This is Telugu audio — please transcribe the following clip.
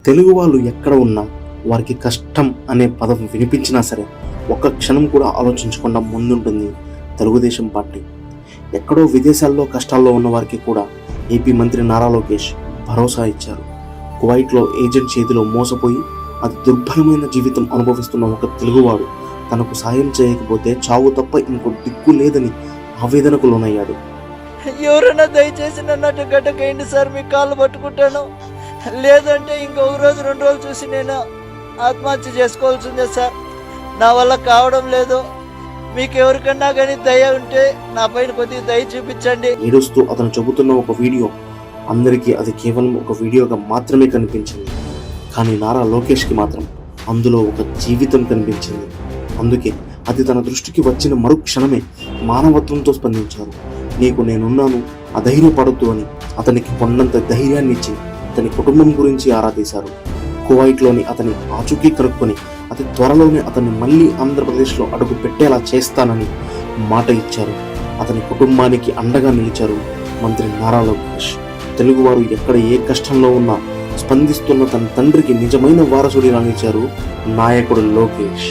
తెలుగు వాళ్ళు ఎక్కడ ఉన్నా వారికి కష్టం అనే పదం వినిపించినా సరే ఒక్క క్షణం కూడా ఆలోచించకుండా ముందుంటుంది తెలుగుదేశం పార్టీ. ఎక్కడో విదేశాల్లో కష్టాల్లో ఉన్న వారికి కూడా ఏపీ మంత్రి నారా లోకేష్ భరోసా ఇచ్చారు. కువైట్లో ఏజెంట్ చేతిలో మోసపోయి అది దుర్భరమైన జీవితం అనుభవిస్తున్న ఒక తెలుగువాడు తనకు సాయం చేయకపోతే చావు తప్ప ఇంకో దిక్కు లేదని ఆవేదనకు లోనయ్యాడు. ఎవరైనా దయచేసి నన్ను గడ్డకేయండి సార్, మీ కాళ్ళు పట్టుకుంటాను. లేదంటే ఇంకొక రోజు 2 రోజులు చూసి నేను ఆత్మహత్య చేసుకోవాల్సిందే సార్. నా వల్ల కావడం లేదు. మీకు ఎవరికన్నా కానీ దయ ఉంటే నా పైన కొద్దిగా దయ చూపించండి. ఏడుస్తూ అతను చెబుతున్న ఒక వీడియో అందరికీ అది కేవలం ఒక వీడియోగా మాత్రమే కనిపించింది. కానీ నారా లోకేష్కి మాత్రం అందులో ఒక జీవితం కనిపించింది. అందుకే అది తన దృష్టికి వచ్చిన మరుక్షణమే మానవత్వంతో స్పందించారు. నీకు నేనున్నాను, అధైర్యపడొద్దు అని అతనికి కొండంత ధైర్యాన్ని ఇచ్చి అతని కుటుంబం గురించి ఆరా తీశారు. కువైట్లోని అతని ఆచూకీ కనుక్కొని అతి త్వరలోనే అతన్ని మళ్ళీ ఆంధ్రప్రదేశ్లో అడుగు పెట్టేలా చేస్తానని మాట ఇచ్చారు. అతని కుటుంబానికి అండగా నిలిచారు మంత్రి నారా లోకేష్. తెలుగువారు ఎక్కడ ఏ కష్టంలో ఉన్నా స్పందిస్తున్న తన తండ్రికి నిజమైన వారసుడిగా నిలిచారు నాయకుడు లోకేష్.